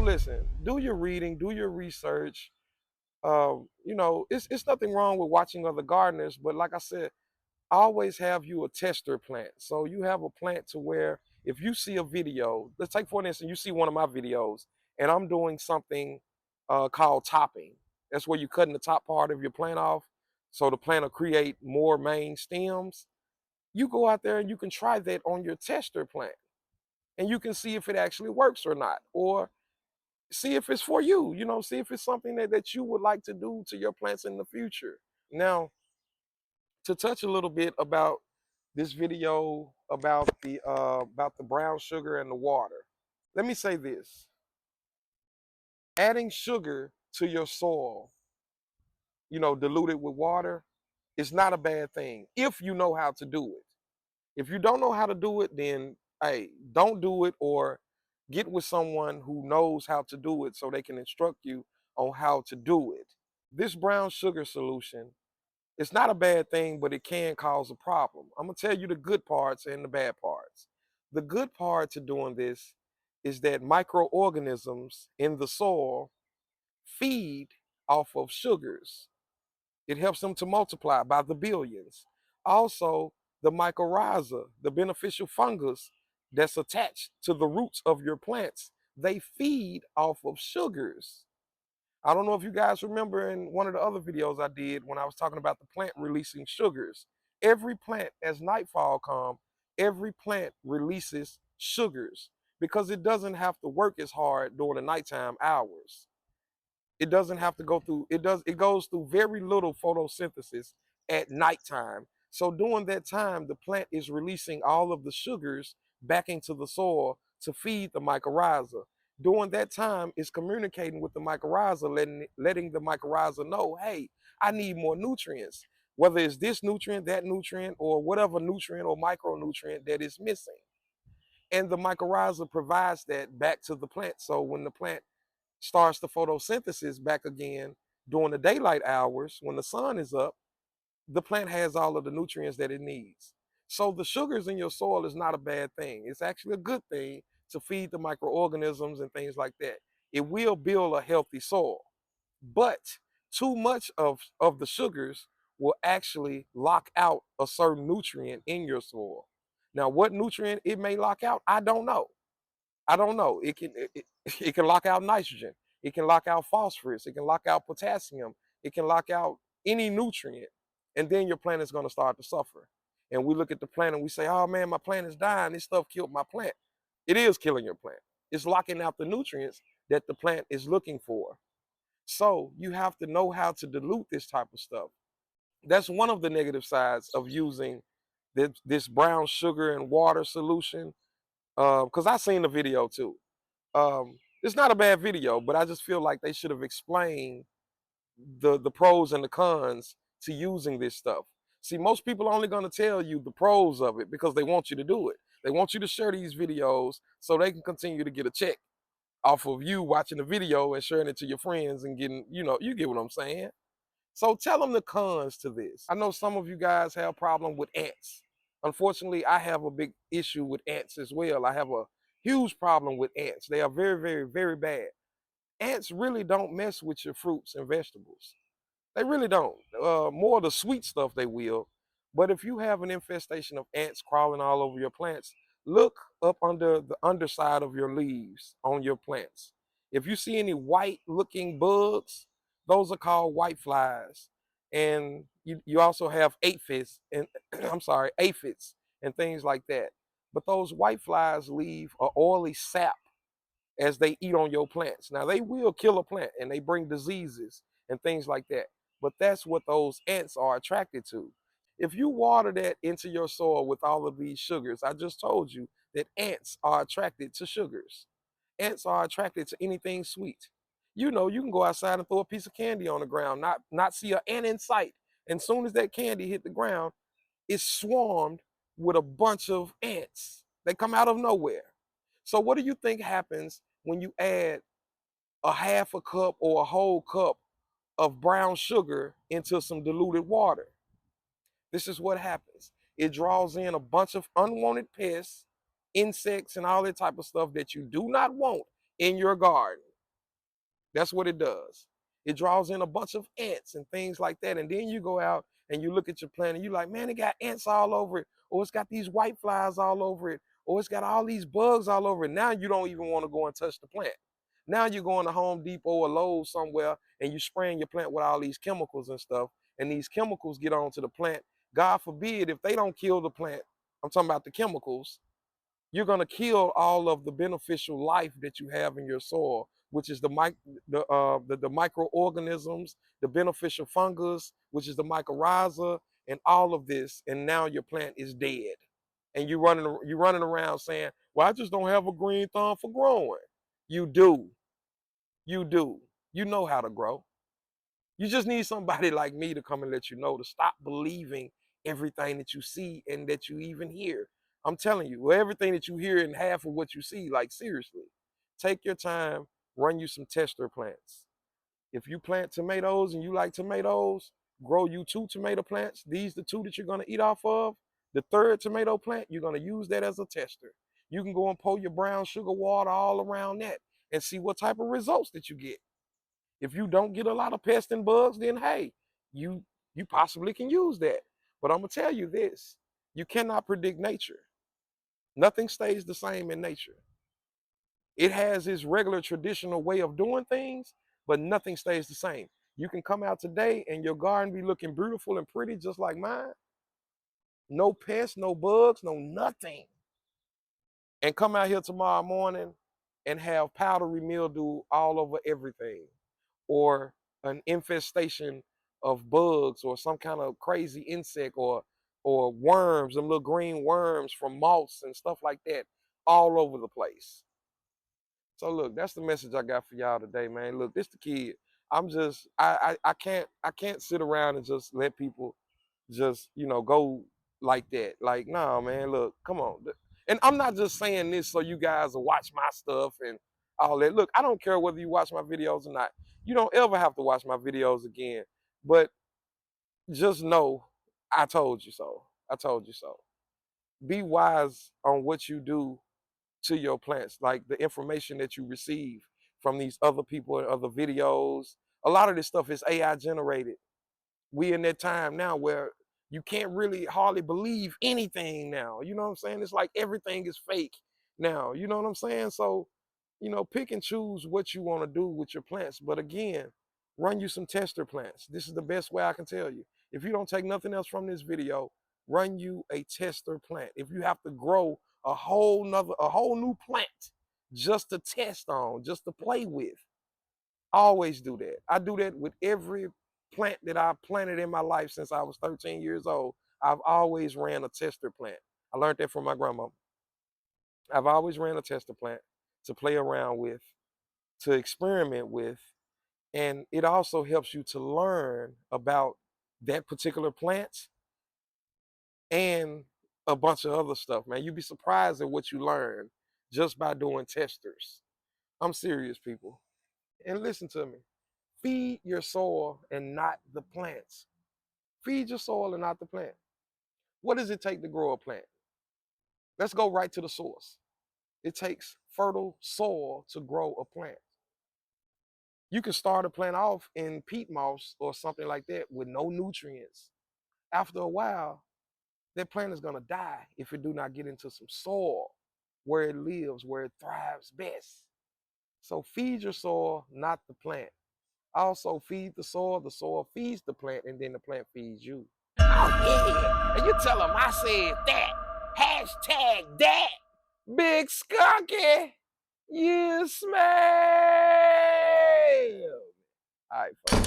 listen, do your reading, do your research. It's nothing wrong with watching other gardeners, but like I said, always have you a tester plant. So you have a plant to where if you see a video, let's take for instance, you see one of my videos and I'm doing something called topping. That's where you're cutting the top part of your plant off so the plant will create more main stems. You go out there and you can try that on your tester plant and you can see if it actually works or not, or see if it's for you, see if it's something that you would like to do to your plants in the future. Now, to touch a little bit about this video about the brown sugar and the water. Let me say this. Adding sugar to your soil, diluted with water, is not a bad thing if you know how to do it. If you don't know how to do it, then hey, don't do it, or get with someone who knows how to do it so they can instruct you on how to do it. This brown sugar solution, it's not a bad thing, but it can cause a problem. I'm gonna tell you the good parts and the bad parts. The good part to doing this is that microorganisms in the soil feed off of sugars. It helps them to multiply by the billions. Also, the mycorrhiza, the beneficial fungus that's attached to the roots of your plants, they feed off of sugars. I don't know if you guys remember in one of the other videos I did when I was talking about the plant releasing sugars. Every plant, as nightfall comes, every plant releases sugars because it doesn't have to work as hard during the nighttime hours. It doesn't have to go through, it goes through very little photosynthesis at nighttime. So during that time, the plant is releasing all of the sugars back into the soil to feed the mycorrhiza. During that time, it's communicating with the mycorrhiza, letting the mycorrhiza know, hey, I need more nutrients, whether it's this nutrient, that nutrient, or whatever nutrient or micronutrient that is missing. And the mycorrhiza provides that back to the plant. So when the plant starts the photosynthesis back again during the daylight hours, when the sun is up, the plant has all of the nutrients that it needs. So the sugars in your soil is not a bad thing. It's actually a good thing to feed the microorganisms and things like that. It will build a healthy soil. But too much of the sugars will actually lock out a certain nutrient in your soil. Now, what nutrient it may lock out, I don't know. I don't know. It can lock out nitrogen. It can lock out phosphorus. It can lock out potassium. It can lock out any nutrient. And then your plant is going to start to suffer. And we look at the plant and we say, oh man, my plant is dying. This stuff killed my plant. It is killing your plant. It's locking out the nutrients that the plant is looking for. So you have to know how to dilute this type of stuff. That's one of the negative sides of using this brown sugar and water solution. Because I seen the video too. It's not a bad video, but I just feel like they should have explained the pros and the cons to using this stuff. See, most people are only going to tell you the pros of it because they want you to do it. They want you to share these videos so they can continue to get a check off of you watching the video and sharing it to your friends and getting, you get what I'm saying. So tell them the cons to this. I know some of you guys have a problem with ants. Unfortunately, I have a big issue with ants as well. I have a huge problem with ants. They are very, very, very bad. Ants really don't mess with your fruits and vegetables. They really don't. More of the sweet stuff they will. But if you have an infestation of ants crawling all over your plants, look up under the underside of your leaves on your plants. If you see any white looking bugs, those are called white flies. And you also have aphids and I'm sorry, aphids and things like that. But those white flies leave a oily sap as they eat on your plants. Now they will kill a plant and they bring diseases and things like that. But that's what those ants are attracted to. If you water that into your soil with all of these sugars, I just told you that ants are attracted to sugars. Ants are attracted to anything sweet. You can go outside and throw a piece of candy on the ground, not see an ant in sight. And soon as that candy hit the ground, it's swarmed with a bunch of ants. They come out of nowhere. So what do you think happens when you add a half a cup or a whole cup of brown sugar into some diluted water? This is what happens. It draws in a bunch of unwanted pests, insects, and all that type of stuff that you do not want in your garden. That's what it does. It draws in a bunch of ants and things like that. And then you go out and you look at your plant and you're like, man, it got ants all over it. Or it's got these white flies all over it. Or it's got all these bugs all over it. Now you don't even want to go and touch the plant. Now you're going to Home Depot or Lowe's somewhere and you're spraying your plant with all these chemicals and stuff. And these chemicals get onto the plant. God forbid if they don't kill the plant, I'm talking about the chemicals, you're going to kill all of the beneficial life that you have in your soil, which is the microorganisms, the beneficial fungus, which is the mycorrhiza, and all of this. And now your plant is dead. And you're running around saying, well, I just don't have a green thumb for growing. You do. You do. You know how to grow. You just need somebody like me to come and let you know to stop believing everything that you see and that you even hear. I'm telling you, well, everything that you hear and half of what you see, like seriously, take your time, run you some tester plants. If you plant tomatoes and you like tomatoes, grow you 2 tomato plants. These the 2 that you're going to eat off of. The 3rd tomato plant, you're going to use that as a tester. You can go and pour your brown sugar water all around that and see what type of results that you get. If you don't get a lot of pests and bugs, then hey, you possibly can use that. But I'm going to tell you this, you cannot predict nature. Nothing stays the same in nature. It has its regular traditional way of doing things, but nothing stays the same. You can come out today and your garden be looking beautiful and pretty just like mine. No pests, no bugs, no nothing. And come out here tomorrow morning and have powdery mildew all over everything, or an infestation of bugs or some kind of crazy insect or worms, them little green worms from moths and stuff like that all over the place. So look, that's the message I got for y'all today, man. Look, this the kid. I'm just I can't sit around and just let people just, go like that. Like, nah, man, look, come on. And I'm not just saying this so you guys will watch my stuff and all that. Look, I don't care whether you watch my videos or not. You don't ever have to watch my videos again. But just know I told you so. I told you so. Be wise on what you do to your plants, like the information that you receive from these other people and other videos. A lot of this stuff is AI generated. We in that time now where you can't really hardly believe anything now. You know what I'm saying? It's like everything is fake now. You know what I'm saying? So, pick and choose what you want to do with your plants. But again, run you some tester plants. This is the best way I can tell you. If you don't take nothing else from this video, run you a tester plant. If you have to grow a whole new plant just to test on, just to play with, always do that. I do that with every plant that I've planted in my life since I was 13 years old. I've always ran a tester plant. I learned that from my grandma. I've always ran a tester plant to play around with, to experiment with, and it also helps you to learn about that particular plant and a bunch of other stuff, man. You'd be surprised at what you learn just by doing testers. I'm serious, people. And listen to me. Feed your soil and not the plants. Feed your soil and not the plant. What does it take to grow a plant? Let's go right to the source. It takes fertile soil to grow a plant. You can start a plant off in peat moss or something like that with no nutrients. After a while, that plant is going to die if it do not get into some soil where it lives, where it thrives best. So feed your soil, not the plant. Also feed the soil feeds the plant, and then the plant feeds you. Oh yeah, and you tell them I said that. Hashtag that. Big Skunky, you smell. All right, folks.